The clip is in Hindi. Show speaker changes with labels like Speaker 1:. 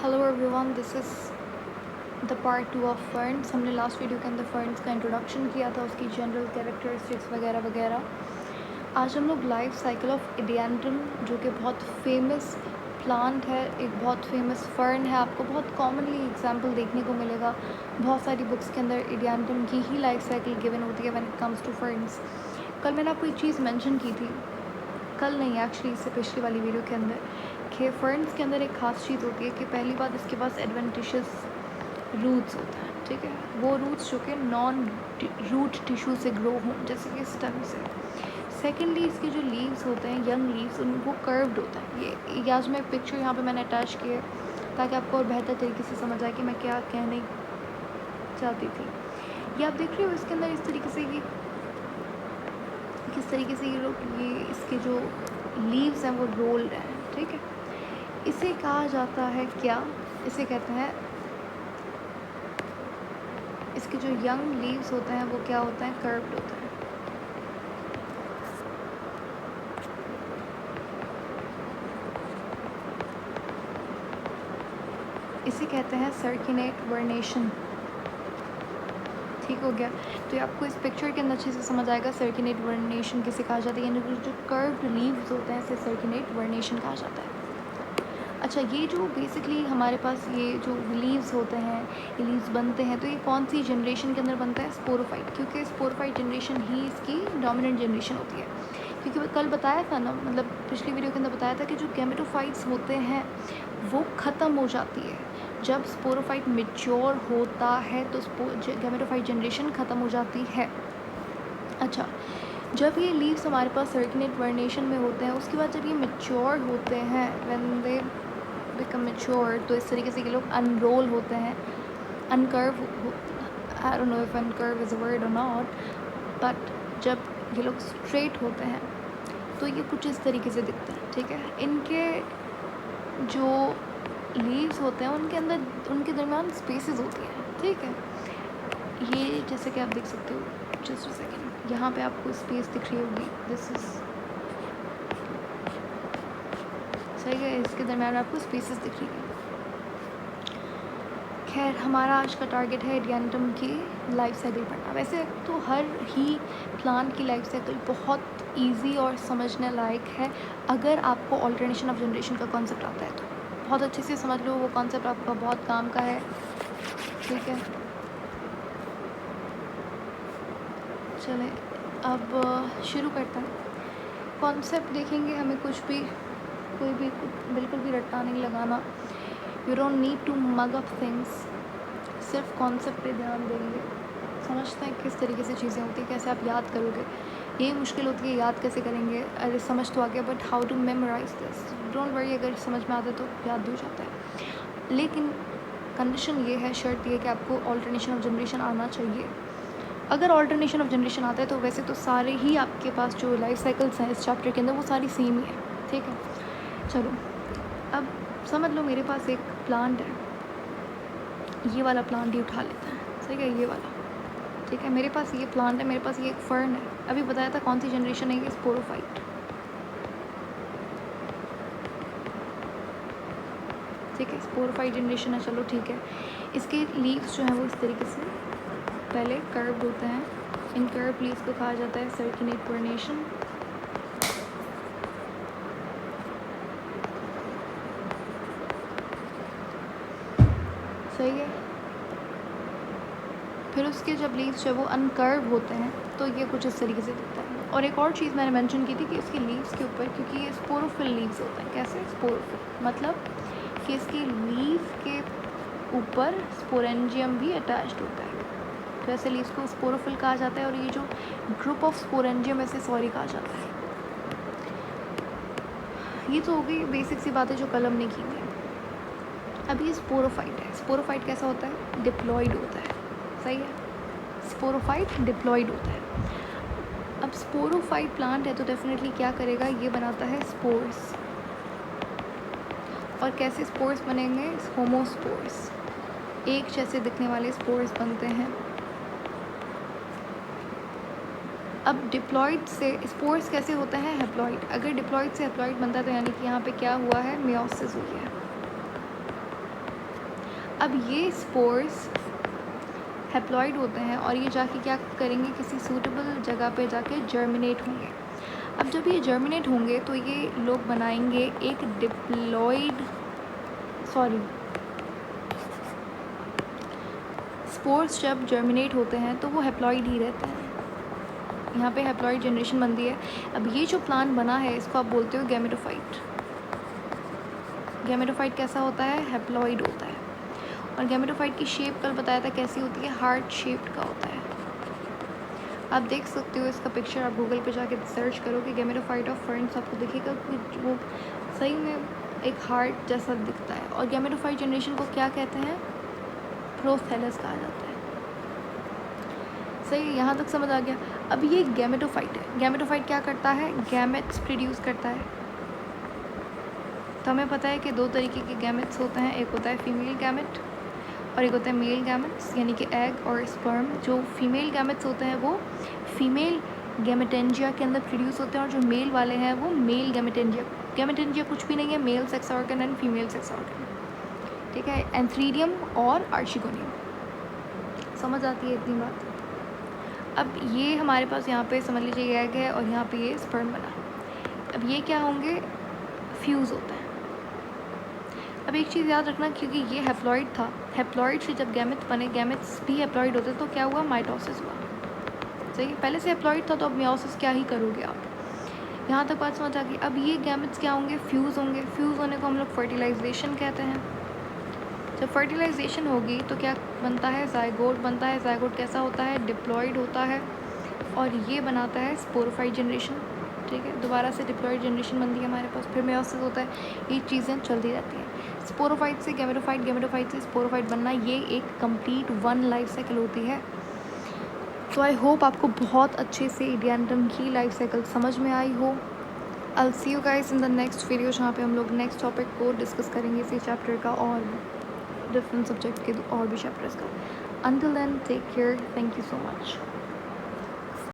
Speaker 1: Hello everyone, this is the part 2 of ferns. हमने लास्ट वीडियो के अंदर फर्न्स का इंट्रोडक्शन किया था, उसकी जनरल कैरेक्टरिस्टिक्स वगैरह वगैरह। आज हम लोग लाइफ साइकिल ऑफ एडियांड्रम, जो कि बहुत फेमस प्लांट है, एक बहुत फेमस फर्न है, आपको बहुत कॉमनली एग्जांपल देखने को मिलेगा। बहुत सारी बुक्स के अंदर एडियांड्रम की ही लाइफ साइकिल गिवन होती है when it comes to ferns. कल मैंने आपको एक चीज़ मेंशन की थी, कल नहीं एक्चुअली इससे पिछली वाली वीडियो के अंदर, कि फर्न्स के अंदर एक ख़ास चीज़ होती है कि पहली बात इसके पास एडवेंटिशियस रूट्स होता है, ठीक है। वो रूट्स जो कि नॉन रूट टिश्यू से ग्रो हों, जैसे कि स्टेम से। सेकेंडली, इसके जो लीव्स होते हैं, यंग लीव्स, वो कर्व्ड होता है। ये आज मैं पिक्चर यहाँ पे मैंने अटैच किए ताकि आपको और बेहतर तरीके से समझ आए कि मैं क्या कहने चाहती थी। ये आप देख रहे हो, इसके अंदर इस तरीके से ये किस तरीके से ये इसके जो लीव्स हैं वो रोल्ड हैं, ठीक है। इसे कहा जाता है क्या, इसे कहते हैं, इसके जो यंग लीव्स होते हैं वो क्या होते हैं, कर्व्ड होते हैं। इसे कहते हैं सर्किनेट वर्नेशन। ठीक हो गया। तो ये आपको इस पिक्चर के अंदर अच्छे से समझ आएगा सर्किनेट वर्नेशन किसे कहा जाता है, यानी जो कर्व्ड लीव्स होते हैं इसे सर्किनेट वर्नेशन कहा जाता है। अच्छा, ये जो बेसिकली हमारे पास ये जो लीव्स होते हैं, ये लीव्स बनते हैं, तो ये कौन सी जनरेशन के अंदर बनता है, स्पोरोफाइट, क्योंकि स्पोरोफाइट जनरेशन ही इसकी डोमिनेंट जनरेशन होती है। क्योंकि कल बताया था ना, मतलब पिछली वीडियो के अंदर बताया था कि जो गैमेटोफाइट्स होते हैं वो ख़त्म हो जाती है जब स्पोरोफाइट मेच्योर होता है, तो गैमेटोफाइट जनरेशन ख़त्म हो जाती है। अच्छा, जब ये लीव्स हमारे पास सर्कुलेट वर्नेशन में होते हैं, उसके बाद जब ये मेच्योर होते हैं, व्हेन दे बिकम मेच्योर, तो इस तरीके से ये लोग अनरोल होते हैं, uncurve, I don't know if uncurve is a word और नॉट, बट जब ये लोग स्ट्रेट होते हैं तो ये कुछ इस तरीके से दिखते हैं, ठीक है। इनके जो लीव्स होते हैं उनके अंदर, उनके दरमियान स्पेसेस होती हैं, ठीक है। ये जैसे कि आप देख सकते हो, जस्ट अ सेकेंड, यहाँ पे आपको स्पेस दिख रही होगी, दिस इज सही है, इसके दरमियान आपको स्पेसेस दिख रही है। खैर, हमारा आज का टारगेट है एडियांड्रम की लाइफ साइकिल पढ़ना। वैसे तो हर ही प्लांट की लाइफ साइकिल बहुत इजी और समझने लायक है, अगर आपको ऑल्टरनेशन ऑफ जनरेशन का कॉन्सेप्ट आता है तो बहुत अच्छे से समझ लो, वो कॉन्सेप्ट आपका बहुत काम का है, ठीक है। चलें अब शुरू करते हैं। कॉन्सेप्ट देखेंगे, हमें कुछ भी, कोई भी बिल्कुल भी रट्टा नहीं लगाना। You don't need to mug up things, सिर्फ कॉन्सेप्ट पे ध्यान देंगे, समझते हैं किस तरीके से चीज़ें होती हैं, कैसे आप याद करोगे। ये मुश्किल होती है, याद कैसे करेंगे, अरे समझ तो आ गया, but how to memorise this, don't worry, अगर समझ में आता है तो याद भी हो जाता है। लेकिन कंडीशन ये है, शर्त ये कि आपको ऑल्टरनेशन ऑफ जनरेशन आना चाहिए। अगर ऑल्टरनेशन ऑफ जनरेशन आता है तो वैसे तो सारे ही आपके पास जो लाइफ साइकिल्स हैं इस चैप्टर के अंदर वो सारी सेम ही है, ठीक है। चलो अब समझ लो, मेरे पास एक प्लांट है, ये वाला प्लांट ही उठा लेते हैं, सही है, ये वाला, ठीक है। मेरे पास ये प्लांट है, मेरे पास ये एक फर्न है, अभी बताया था कौन सी जनरेशन है, ये स्पोरोफाइट, ठीक है, स्पोरोफाइट जनरेशन है। चलो ठीक है, इसके लीव्स जो हैं वो इस तरीके से पहले कर्व होते हैं, इन कर्व लीव्स को कहा जाता है सर्कुलेट वर्नेशन। सही है। फिर उसके जब लीव्स जो है वो अनकर्व होते हैं तो ये कुछ इस तरीके से दिखता है। और एक और चीज़ मैंने मेंशन की थी कि इसके लीव्स के ऊपर, क्योंकि ये स्पोरोफिल लीव्स होते हैं, कैसे स्पोरोफिल, मतलब कि इसके लीव के ऊपर स्पोरेंजियम भी अटैच्ड होता है, तो ऐसे लीव्स को स्पोरोफिल कहा जाता है। और ये जो ग्रुप ऑफ स्पोरेंजियम, ऐसे सॉरी कहा जाता है। ये तो हो गई बेसिक सी बातें जो कल हमने की थी। अब ये स्पोरोफाइट है, स्पोरोफाइट कैसा होता है, डिप्लॉयड होता है, सही है, स्पोरोफाइट डिप्लॉयड होता है। अब स्पोरोफाइट प्लांट है तो डेफिनेटली क्या करेगा, ये बनाता है स्पोर्स। और कैसे स्पोर्स बनेंगे, होमोस्पोर्स, एक जैसे दिखने वाले स्पोर्स बनते हैं। अब डिप्लॉयड से स्पोर्स कैसे होते हैं, हैप्लॉइड, अगर डिप्लॉयड से हैप्लॉइड बनता है तो यानी कि यहाँ पे क्या हुआ है, मियोसिस हुई है। अब ये स्पोर्स हैप्लॉइड होते हैं और ये जाके क्या करेंगे, किसी सूटेबल जगह पे जाके जर्मिनेट होंगे। अब जब ये जर्मिनेट होंगे तो ये लोग बनाएंगे एक स्पोर्स जब जर्मिनेट होते हैं तो वो हैप्लॉइड ही रहते हैं। यहाँ पे हैप्लॉइड जनरेशन बनती है। अब ये जो प्लांट बना है इसको आप बोलते हो गैमेटोफाइट। गैमेटोफाइट कैसा होता है, हैप्लॉइड होता है। और गैमेटोफाइट की शेप कल बताया था कैसी होती है, हार्ट शेप्ड का होता है। आप देख सकते हो इसका पिक्चर, आप गूगल पे जाके सर्च करोगे गैमेटोफाइट ऑफ फर्न्स, आपको दिखेगा कि वो सही में एक हार्ट जैसा दिखता है। और गैमेटोफाइट जनरेशन को क्या कहते हैं, प्रोथैलस कहा जाता है। सही, यहाँ तक समझ आ गया। अब ये गैमेटोफाइट है। गैमेटोफाइट क्या करता है, गैमेट्स प्रोड्यूस करता है। तो हमें पता है कि दो तरीके के गैमेट्स होते हैं, एक होता है फीमेल गैमेट और एक होता है मेल गैमेट्स, यानी कि एग और स्पर्म। जो फीमेल गैमेट्स होते हैं वो फीमेल गैमेटेंजिया के अंदर प्रोड्यूस होते हैं और जो मेल वाले हैं वो मेल गैमेटेंजिया। गैमेटेंजिया कुछ भी नहीं है, male sex organ and female sex organ, ठीक है। एंथ्रीडियम और आर्शिगोनियम, समझ आती है इतनी बात। अब ये हमारे पास यहाँ पे समझ लीजिए एग है और यहाँ पे ये स्पर्म बना। अब ये क्या होंगे, फ्यूज़ होता है। अब एक चीज़ याद रखना, क्योंकि ये हैप्लॉइड था, हैप्लॉइड से जब गैमेट्स बने, गैमेट्स भी हैप्लॉइड होते, तो क्या हुआ, माइटोसिस हुआ। सही, पहले से हैप्लॉइड था तो अब मियोसिस क्या ही करोगे आप। यहाँ तक बात समझ आ गई। अब ये गैमेट्स क्या होंगे, फ्यूज़ होंगे। फ्यूज़ होने को हम लोग फर्टिलाइजेशन कहते हैं। जब फर्टिलाइजेशन होगी तो क्या बनता है, जाइगोट बनता है। जाइगोट कैसा होता है, डिप्लॉइड होता है और ये बनाता है स्पोरोफाइट जनरेशन, ठीक है। दोबारा से डिप्लॉइड जनरेशन बनती है हमारे पास, फिर मेयोसिस होता है। ये चीज़ें चलती रहती हैं। स्पोरोफाइट से गैमेटोफाइट, गैमेटोफाइट से स्पोरोफाइट बनना, ये एक कंप्लीट वन लाइफ साइकिल होती है। तो आई होप आपको बहुत अच्छे से इडियंटम की लाइफ साइकिल समझ में आई हो। I will see you guys in the next video, जहाँ पे हम लोग नेक्स्ट टॉपिक को डिस्कस करेंगे, इसी चैप्टर का और डिफरेंट सब्जेक्ट के और भी चैप्टर्स का। Until then, take care. Thank you so much.